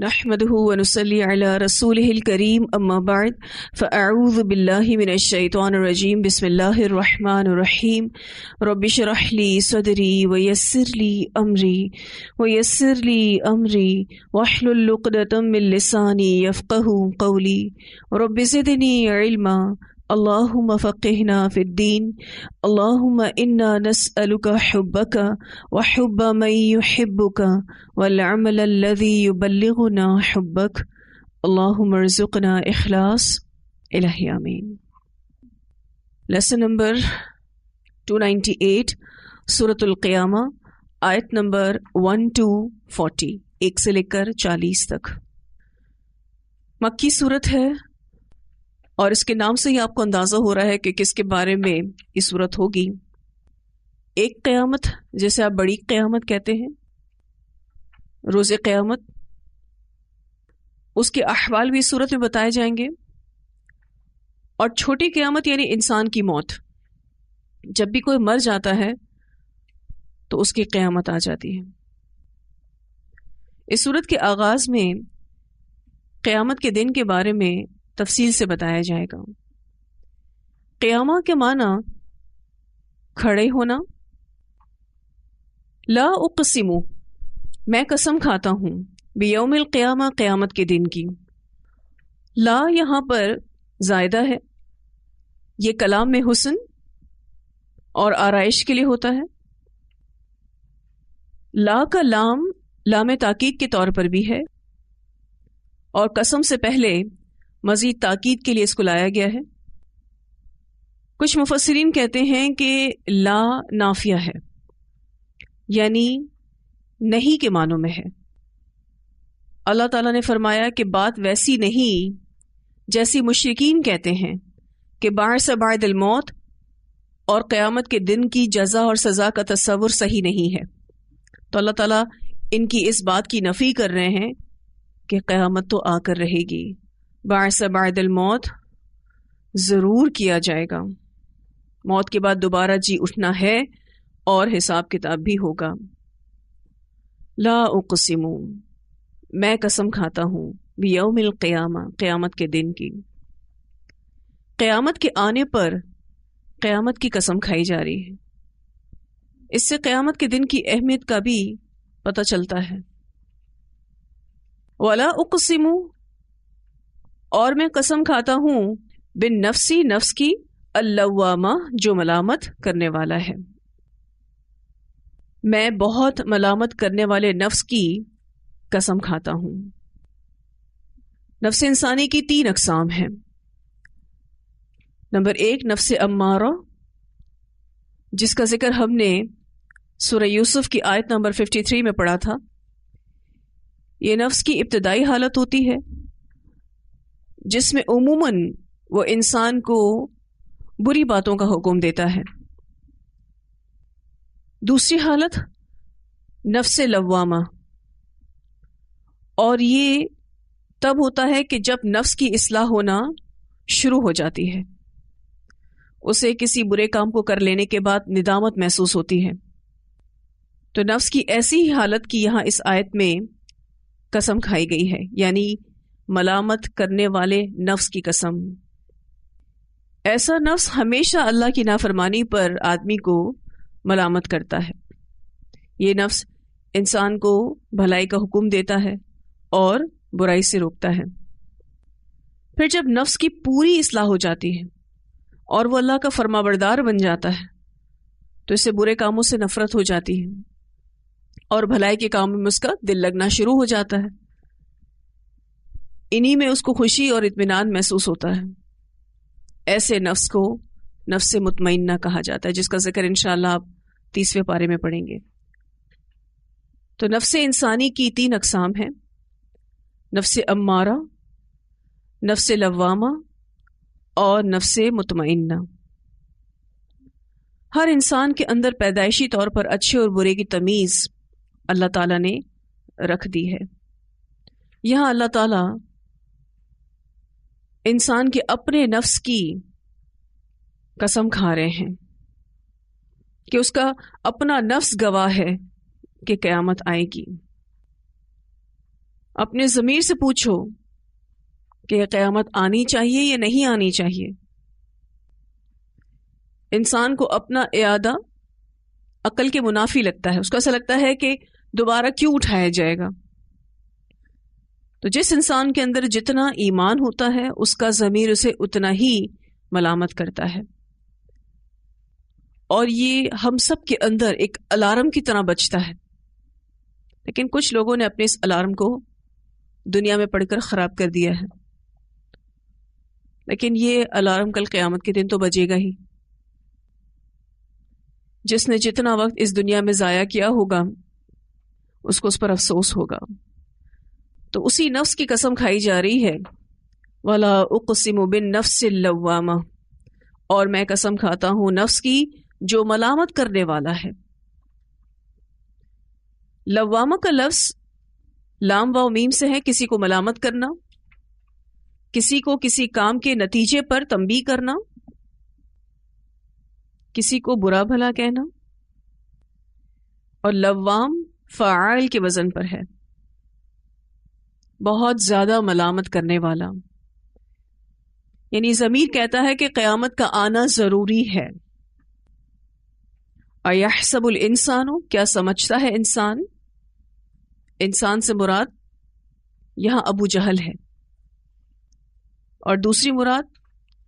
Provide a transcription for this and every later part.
نحمده ونصلي على رسوله الكريم اما بعد فاعوذ بالله من الشيطان الرجيم بسم الله الرحمن الرحيم رب اشرح لي صدري ويسر لي امري واحلل عقدة من لساني يفقهوا قولي رب زدني علما اللهم فقهنا في الدين اللهم إنا نسألك حبك وحب من يحبك والعمل الذي يبلغنا حبك اللهم ارزقنا إخلاص الہی آمین۔ لیسن نمبر 298 سورۃ القیامہ، آیت نمبر 1 to 40، 1 سے لے کر 40 تک۔ مکی صورت ہے اور اس کے نام سے ہی آپ کو اندازہ ہو رہا ہے کہ کس کے بارے میں یہ صورت ہوگی۔ ایک قیامت، جیسے آپ بڑی قیامت کہتے ہیں، روز قیامت، اس کے احوال بھی اس صورت میں بتائے جائیں گے، اور چھوٹی قیامت یعنی انسان کی موت، جب بھی کوئی مر جاتا ہے تو اس کی قیامت آ جاتی ہے۔ اس صورت کے آغاز میں قیامت کے دن کے بارے میں تفصیل سے بتایا جائے گا۔ قیامہ کے معنی کھڑے ہونا۔ لا اقسم، میں قسم کھاتا ہوں، بیوم القیامہ، قیامت کے دن کی۔ لا یہاں پر زائدہ ہے، یہ کلام میں حسن اور آرائش کے لیے ہوتا ہے۔ لا کا لام تاکید کے طور پر بھی ہے، اور قسم سے پہلے مزید تاکید کے لیے اس کو لایا گیا ہے۔ کچھ مفسرین کہتے ہیں کہ لا نافیہ ہے، یعنی نہیں کے معنوں میں ہے۔ اللہ تعالیٰ نے فرمایا کہ بات ویسی نہیں جیسی مشرکین کہتے ہیں کہ بعث بعد الموت اور قیامت کے دن کی جزا اور سزا کا تصور صحیح نہیں ہے۔ تو اللہ تعالیٰ ان کی اس بات کی نفی کر رہے ہیں کہ قیامت تو آ کر رہے گی، بعث بعد الموت ضرور کیا جائے گا، موت کے بعد دوبارہ جی اٹھنا ہے اور حساب کتاب بھی ہوگا۔ لا اقسم، میں قسم کھاتا ہوں، بیوم القیامہ، قیامت کے دن کی۔ قیامت کے آنے پر قیامت کی قسم کھائی جا رہی ہے۔ اس سے قیامت کے دن کی اہمیت کا بھی پتہ چلتا ہے۔ ولا اقسم، اور میں قسم کھاتا ہوں، بن نفسی، نفس کی، اللوامہ، جو ملامت کرنے والا ہے۔ میں بہت ملامت کرنے والے نفس کی قسم کھاتا ہوں۔ نفس انسانی کی 3 اقسام ہیں۔ نمبر 1 نفس امارہ، جس کا ذکر ہم نے سورہ یوسف کی آیت نمبر 53 میں پڑھا تھا۔ یہ نفس کی ابتدائی حالت ہوتی ہے جس میں عموماً وہ انسان کو بری باتوں کا حکم دیتا ہے۔ دوسری حالت نفس لوامہ، اور یہ تب ہوتا ہے کہ جب نفس کی اصلاح ہونا شروع ہو جاتی ہے، اسے کسی برے کام کو کر لینے کے بعد ندامت محسوس ہوتی ہے۔ تو نفس کی ایسی ہی حالت کی یہاں اس آیت میں قسم کھائی گئی ہے، یعنی ملامت کرنے والے نفس کی قسم۔ ایسا نفس ہمیشہ اللہ کی نافرمانی پر آدمی کو ملامت کرتا ہے۔ یہ نفس انسان کو بھلائی کا حکم دیتا ہے اور برائی سے روکتا ہے۔ پھر جب نفس کی پوری اصلاح ہو جاتی ہے اور وہ اللہ کا فرمانبردار بن جاتا ہے تو اس سے برے کاموں سے نفرت ہو جاتی ہے اور بھلائی کے کاموں میں اس کا دل لگنا شروع ہو جاتا ہے۔ انہی میں اس کو خوشی اور اطمینان محسوس ہوتا ہے۔ ایسے نفس کو نفس مطمئنہ کہا جاتا ہے، جس کا ذکر انشاءاللہ آپ 30ویں پارے میں پڑھیں گے۔ تو نفس انسانی کی 3 اقسام ہیں، نفس امارہ، نفس لوامہ اور نفس مطمئنہ۔ ہر انسان کے اندر پیدائشی طور پر اچھے اور برے کی تمیز اللہ تعالیٰ نے رکھ دی ہے۔ یہاں اللہ تعالیٰ انسان کے اپنے نفس کی قسم کھا رہے ہیں کہ اس کا اپنا نفس گواہ ہے کہ قیامت آئے گی۔ اپنے ضمیر سے پوچھو کہ قیامت آنی چاہیے یا نہیں آنی چاہیے. انسان کو اپنا اعادہ عقل کے منافی لگتا ہے. اس کو ایسا لگتا ہے کہ دوبارہ کیوں اٹھایا جائے گا. تو جس انسان کے اندر جتنا ایمان ہوتا ہے اس کا ضمیر اسے اتنا ہی ملامت کرتا ہے. اور یہ ہم سب کے اندر ایک الارم کی طرح بجتا ہے. لیکن کچھ لوگوں نے اپنے اس الارم کو دنیا میں پڑھ کر خراب کر دیا ہے. لیکن یہ الارم کل قیامت کے دن تو بجے گا ہی. جس نے جتنا وقت اس دنیا میں ضائع کیا ہوگا اس کو اس پر افسوس ہوگا. تو اسی نفس کی قسم کھائی جا رہی ہے وَلَا أُقْسِمُ بِالنَّفْسِ اللَّوَّامَةِ، اور میں قسم کھاتا ہوں نفس کی جو ملامت کرنے والا ہے. لوامہ کا لفظ لام و میم سے ہے، کسی کو ملامت کرنا، کسی کو کسی کام کے نتیجے پر تنبیہ کرنا، کسی کو برا بھلا کہنا. اور لوام فاعل کے وزن پر ہے، بہت زیادہ ملامت کرنے والا. یعنی ضمیر کہتا ہے کہ قیامت کا آنا ضروری ہے. اَيَحْسَبُ الْإِنسَانُ، کیا سمجھتا ہے انسان؟ انسان سے مراد یہاں ابو جہل ہے، اور دوسری مراد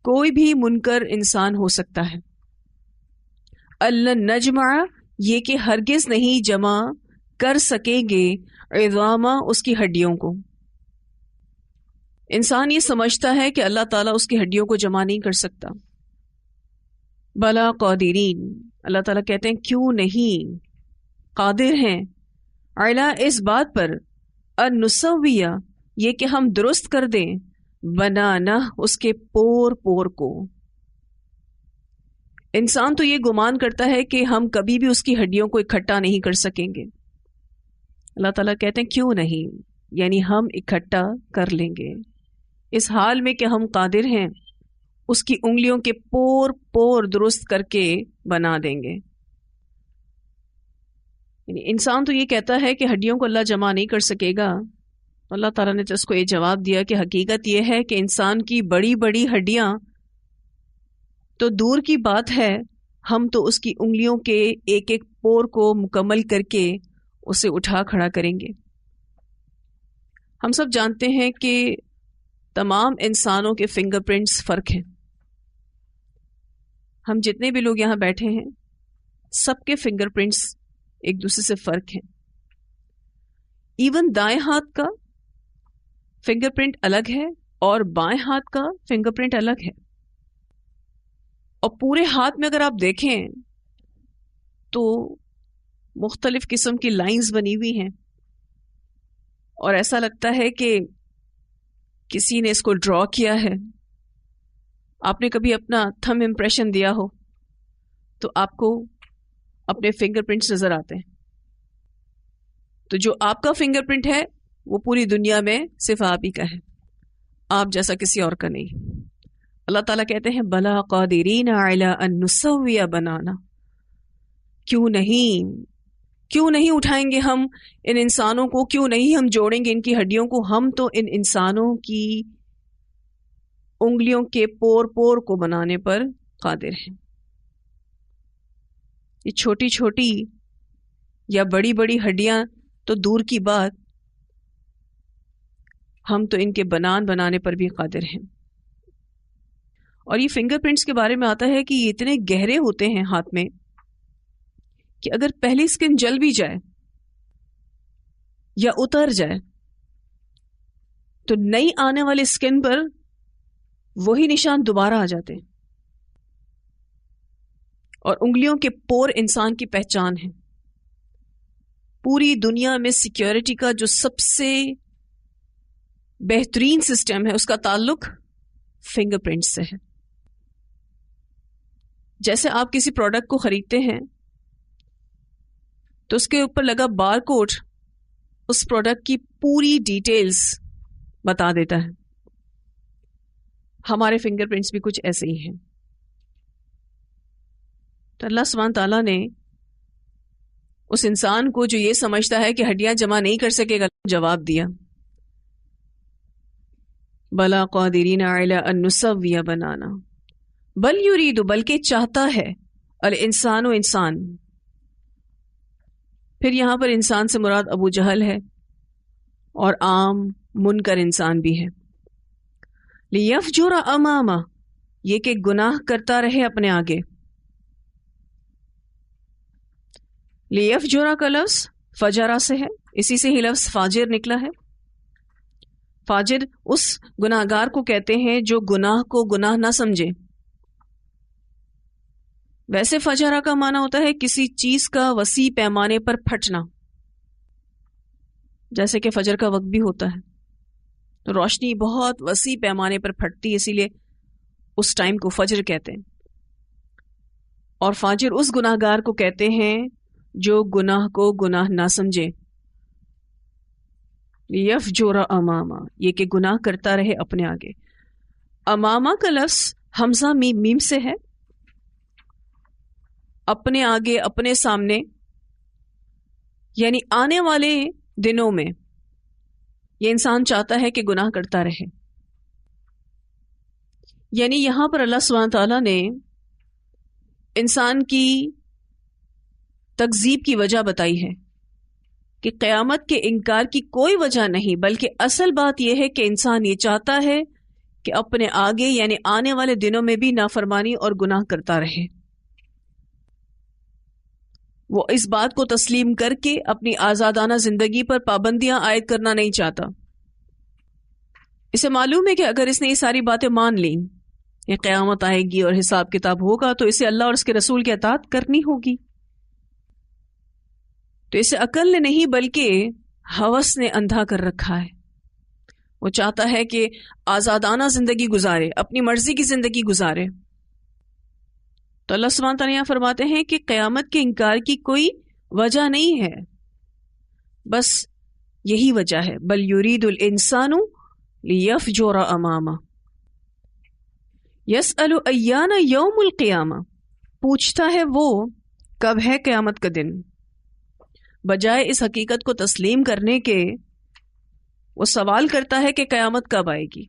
کوئی بھی منکر انسان ہو سکتا ہے. أَلَّن نَجْمَعَ، یہ کہ ہرگز نہیں جمع کر سکیں گے عظاما، اس کی ہڈیوں کو. انسان یہ سمجھتا ہے کہ اللہ تعالیٰ اس کی ہڈیوں کو جمع نہیں کر سکتا. بلا قادرین، اللہ تعالیٰ کہتے ہیں کیوں نہیں، قادر ہیں، علا اس بات پر، ان نسویہ یہ کہ ہم درست کر دیں، بنانا اس کے پور پور کو. انسان تو یہ گمان کرتا ہے کہ ہم کبھی بھی اس کی ہڈیوں کو اکٹھا نہیں کر سکیں گے. اللہ تعالیٰ کہتے ہیں کیوں نہیں، یعنی ہم اکٹھا کر لیں گے، اس حال میں کہ ہم قادر ہیں اس کی انگلیوں کے پور پور درست کر کے بنا دیں گے. یعنی انسان تو یہ کہتا ہے کہ ہڈیوں کو اللہ جمع نہیں کر سکے گا. اللہ تعالیٰ نے تو اس کو یہ جواب دیا کہ حقیقت یہ ہے کہ انسان کی بڑی بڑی ہڈیاں تو دور کی بات ہے، ہم تو اس کی انگلیوں کے ایک ایک پور کو مکمل کر کے اسے اٹھا کھڑا کریں گے. ہم سب جانتے ہیں کہ تمام انسانوں کے فنگر پرنٹس فرق ہیں. ہم جتنے بھی لوگ یہاں بیٹھے ہیں سب کے فنگر پرنٹس ایک دوسرے سے فرق ہیں. ایون دائیں ہاتھ کا فنگر پرنٹ الگ ہے اور بائیں ہاتھ کا فنگر پرنٹ الگ ہے. اور پورے ہاتھ میں اگر آپ دیکھیں تو مختلف قسم کی لائنز بنی ہوئی ہیں، اور ایسا لگتا ہے کہ کسی نے اس کو ڈرا کیا ہے. آپ نے کبھی اپنا تھم امپریشن دیا ہو تو آپ کو اپنے فنگر پرنٹس نظر آتے ہیں. تو جو آپ کا فنگر پرنٹ ہے وہ پوری دنیا میں صرف آپ ہی کا ہے، آپ جیسا کسی اور کا نہیں. اللہ تعالیٰ کہتے ہیں بلا قادرین علی ان نسوی بنانا، کیوں نہیں اٹھائیں گے ہم ان انسانوں کو، کیوں نہیں ہم جوڑیں گے ان کی ہڈیوں کو. ہم تو ان انسانوں کی انگلیوں کے پور پور کو بنانے پر قادر ہیں. یہ چھوٹی چھوٹی یا بڑی بڑی ہڈیاں تو دور کی بات، ہم تو ان کے بنانے پر بھی قادر ہیں. اور یہ فنگر پرنٹس کے بارے میں آتا ہے کہ یہ اتنے گہرے ہوتے ہیں ہاتھ میں کہ اگر پہلی سکن جل بھی جائے یا اتر جائے تو نئی آنے والے سکن پر وہی نشان دوبارہ آ جاتے ہیں. اور انگلیوں کے پور انسان کی پہچان ہے. پوری دنیا میں سیکیورٹی کا جو سب سے بہترین سسٹم ہے اس کا تعلق فنگر پرنٹ سے ہے. جیسے آپ کسی پروڈکٹ کو خریدتے ہیں تو اس کے اوپر لگا بار کوڈ اس پروڈکٹ کی پوری ڈیٹیلز بتا دیتا ہے. ہمارے فنگر پرنٹس بھی کچھ ایسے ہی ہیں. تو اللہ سبحانہ تعالیٰ نے اس انسان کو جو یہ سمجھتا ہے کہ ہڈیاں جمع نہیں کر سکے گا جواب دیا بلا قادرین علی ان نسوی بنانا، بل یرید، بلکہ چاہتا ہے، الانسان و انسان، پھر یہاں پر انسان سے مراد ابو جہل ہے اور عام منکر انسان بھی ہے، لیفجر امامہ، یہ کہ گناہ کرتا رہے اپنے آگے. لیفجر کا لفظ فجرہ سے ہے، اسی سے ہی لفظ فاجر نکلا ہے. فاجر اس گناہگار کو کہتے ہیں جو گناہ کو گناہ نہ سمجھے. ویسے فجرہ کا معنی ہوتا ہے کسی چیز کا وسیع پیمانے پر پھٹنا، جیسے کہ فجر کا وقت بھی ہوتا ہے تو روشنی بہت وسیع پیمانے پر پھٹتی ہے، اسی لیے اس ٹائم کو فجر کہتے ہیں. اور فاجر اس گناہگار کو کہتے ہیں جو گناہ کو گناہ نہ سمجھے. یفجر امامہ، یہ کہ گناہ کرتا رہے اپنے آگے. امامہ کا لفظ حمزہ میم سے ہے، اپنے آگے، اپنے سامنے، یعنی آنے والے دنوں میں یہ انسان چاہتا ہے کہ گناہ کرتا رہے. یعنی یہاں پر اللہ سبحانہ تعالیٰ نے انسان کی تکذیب کی وجہ بتائی ہے کہ قیامت کے انکار کی کوئی وجہ نہیں، بلکہ اصل بات یہ ہے کہ انسان یہ چاہتا ہے کہ اپنے آگے یعنی آنے والے دنوں میں بھی نافرمانی اور گناہ کرتا رہے. وہ اس بات کو تسلیم کر کے اپنی آزادانہ زندگی پر پابندیاں عائد کرنا نہیں چاہتا. اسے معلوم ہے کہ اگر اس نے یہ ساری باتیں مان لیں، یہ قیامت آئے گی اور حساب کتاب ہوگا، تو اسے اللہ اور اس کے رسول کی اطاعت کرنی ہوگی. تو اسے عقل نے نہیں بلکہ ہوس نے اندھا کر رکھا ہے. وہ چاہتا ہے کہ آزادانہ زندگی گزارے، اپنی مرضی کی زندگی گزارے. تو اللہ سبحانہ تعالیٰ یہاں فرماتے ہیں کہ قیامت کے انکار کی کوئی وجہ نہیں ہے، بس یہی وجہ ہے. بل یرید الانسان لیفجر امامہ یسأل ایان یوم القیامہ، پوچھتا ہے وہ کب ہے قیامت کا دن، بجائے اس حقیقت کو تسلیم کرنے کے وہ سوال کرتا ہے کہ قیامت کب آئے گی.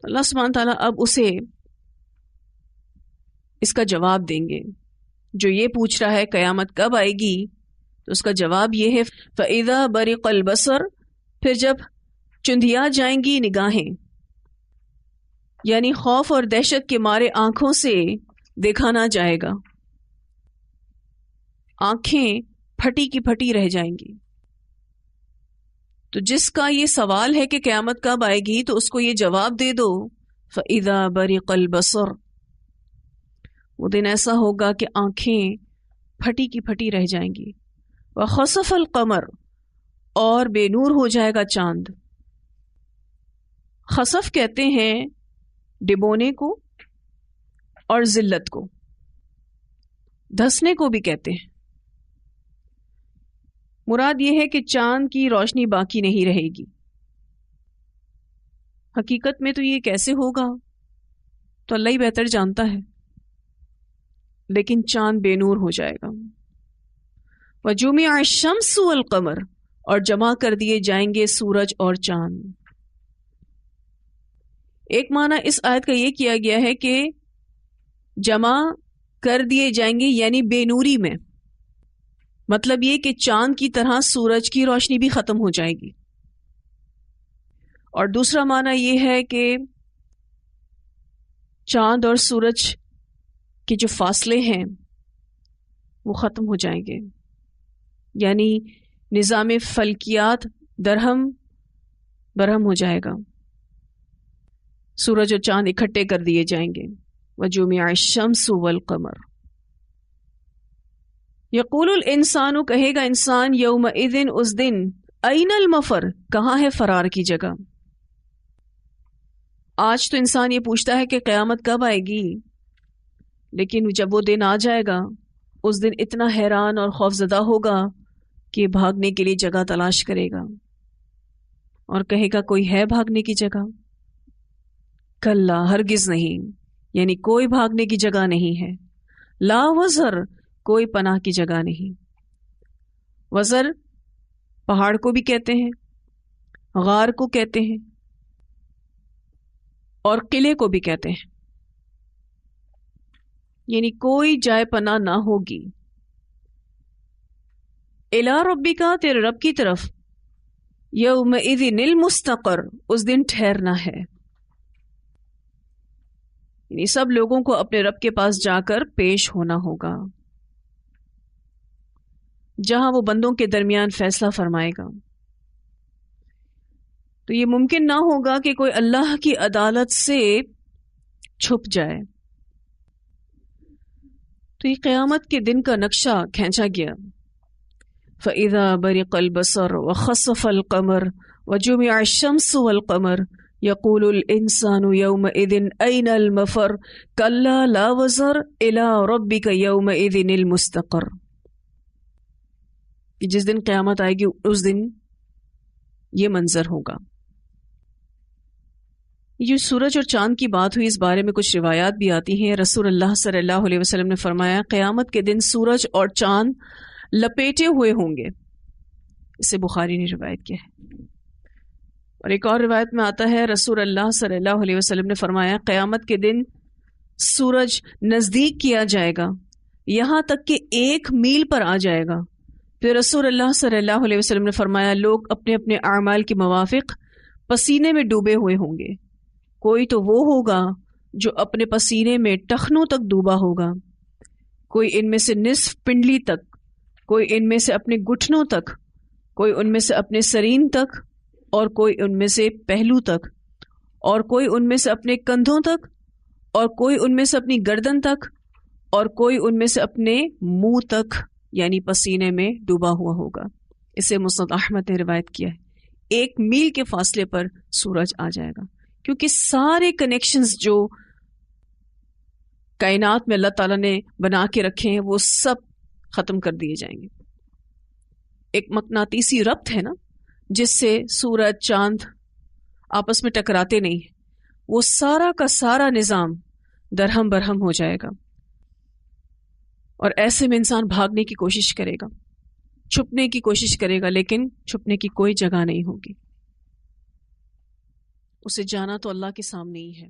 اللہ سبحانہ تعالیٰ اب اسے اس کا جواب دیں گے. جو یہ پوچھ رہا ہے قیامت کب آئے گی، تو اس کا جواب یہ ہے فَإِذَا بَرِقَ الْبَصَرُ، پھر جب چندھیا جائیں گی نگاہیں، یعنی خوف اور دہشت کے مارے آنکھوں سے دیکھا نہ جائے گا، آنکھیں پھٹی کی پھٹی رہ جائیں گی. تو جس کا یہ سوال ہے کہ قیامت کب آئے گی، تو اس کو یہ جواب دے دو فَإِذَا بَرِقَ الْبَصَرُ، وہ دن ایسا ہوگا کہ آنکھیں پھٹی کی پھٹی رہ جائیں گی. وَخَسَفَ الْقَمَرُ، اور بے نور ہو جائے گا چاند. خسف کہتے ہیں ڈبونے کو اور ذلت کو، دھسنے کو بھی کہتے ہیں. مراد یہ ہے کہ چاند کی روشنی باقی نہیں رہے گی. حقیقت میں تو یہ کیسے ہوگا تو اللہ ہی بہتر جانتا ہے، لیکن چاند بے نور ہو جائے گا. وَجُمِعَ الشَّمْسُ وَالْقَمَرُ، اور جمع کر دیے جائیں گے سورج اور چاند. ایک معنی اس آیت کا یہ کیا گیا ہے کہ جمع کر دیے جائیں گے یعنی بے نوری میں، مطلب یہ کہ چاند کی طرح سورج کی روشنی بھی ختم ہو جائے گی. اور دوسرا معنی یہ ہے کہ چاند اور سورج کے جو فاصلے ہیں وہ ختم ہو جائیں گے، یعنی نظام فلکیات درہم برہم ہو جائے گا. سورج اور چاند اکٹھے کر دیے جائیں گے. وَجُمِعَ الشَّمْسُ وَالْقَمَرُ، یقول الانسان، کہے گا انسان، یومئذ، اس دن، این المفر، کہاں ہے فرار کی جگہ. آج تو انسان یہ پوچھتا ہے کہ قیامت کب آئے گی، لیکن جب وہ دن آ جائے گا اس دن اتنا حیران اور خوفزدہ ہوگا کہ بھاگنے کے لیے جگہ تلاش کرے گا اور کہے گا کوئی ہے بھاگنے کی جگہ. کلا، ہرگز نہیں، یعنی کوئی بھاگنے کی جگہ نہیں ہے. لا وزر، کوئی پناہ کی جگہ نہیں. وزر پہاڑ کو بھی کہتے ہیں، غار کو کہتے ہیں اور قلعے کو بھی کہتے ہیں، یعنی کوئی جائے پناہ نہ ہوگی۔ الی ربک، تیرے رب کی طرف، یومئذ المستقر، اس دن ٹھہرنا ہے، یعنی سب لوگوں کو اپنے رب کے پاس جا کر پیش ہونا ہوگا، جہاں وہ بندوں کے درمیان فیصلہ فرمائے گا۔ تو یہ ممکن نہ ہوگا کہ کوئی اللہ کی عدالت سے چھپ جائے۔ تو یہ قیامت کے دن کا نقشہ کھینچا گیا۔ فَإِذَا بَرِقَ الْبَصَرُ وَخَسَفَ الْقَمَرُ وَجُمِعَ الشَّمْسُ وَالْقَمَرُ يَقُولُ الْإِنسَانُ يَوْمَئِذٍ أَيْنَ الْمَفَرُّ كَلَّا لَا وَزَرَ إِلَىٰ رَبِّكَ يَوْمَئِذٍ الْمُسْتَقَرُّ۔ کہ جس دن قیامت آئے گی اس دن یہ منظر ہوگا۔ یہ جو سورج اور چاند کی بات ہوئی، اس بارے میں کچھ روایات بھی آتی ہیں۔ رسول اللہ صلی اللہ علیہ وسلم نے فرمایا قیامت کے دن سورج اور چاند لپیٹے ہوئے ہوں گے، اسے بخاری نے روایت کیا ہے۔ اور ایک اور روایت میں آتا ہے رسول اللہ صلی اللہ علیہ وسلم نے فرمایا قیامت کے دن سورج نزدیک کیا جائے گا یہاں تک کہ 1 میل پر آ جائے گا۔ پھر رسول اللہ صلی اللہ علیہ وسلم نے فرمایا لوگ اپنے اپنے اعمال کے موافق پسینے میں ڈوبے ہوئے ہوں گے۔ کوئی تو وہ ہوگا جو اپنے پسینے میں ٹخنوں تک ڈوبا ہوگا، کوئی ان میں سے نصف پنڈلی تک، کوئی ان میں سے اپنے گھٹنوں تک، کوئی ان میں سے اپنے سرین تک، اور کوئی ان میں سے پہلو تک، اور کوئی ان میں سے اپنے کندھوں تک، اور کوئی ان میں سے اپنی گردن تک، اور کوئی ان میں سے اپنے منہ تک، یعنی پسینے میں ڈوبا ہوا ہوگا۔ اسے مسند احمد نے روایت کیا ہے۔ 1 میل کے فاصلے پر سورج آ جائے گا، کیونکہ سارے کنیکشنز جو کائنات میں اللہ تعالیٰ نے بنا کے رکھے ہیں وہ سب ختم کر دیے جائیں گے۔ ایک مقناطیسی ربط ہے نا، جس سے سورج چاند آپس میں ٹکراتے نہیں ہیں، وہ سارا کا سارا نظام درہم برہم ہو جائے گا، اور ایسے میں انسان بھاگنے کی کوشش کرے گا، چھپنے کی کوشش کرے گا، لیکن چھپنے کی کوئی جگہ نہیں ہوگی، اسے جانا تو اللہ کے سامنے ہی ہے۔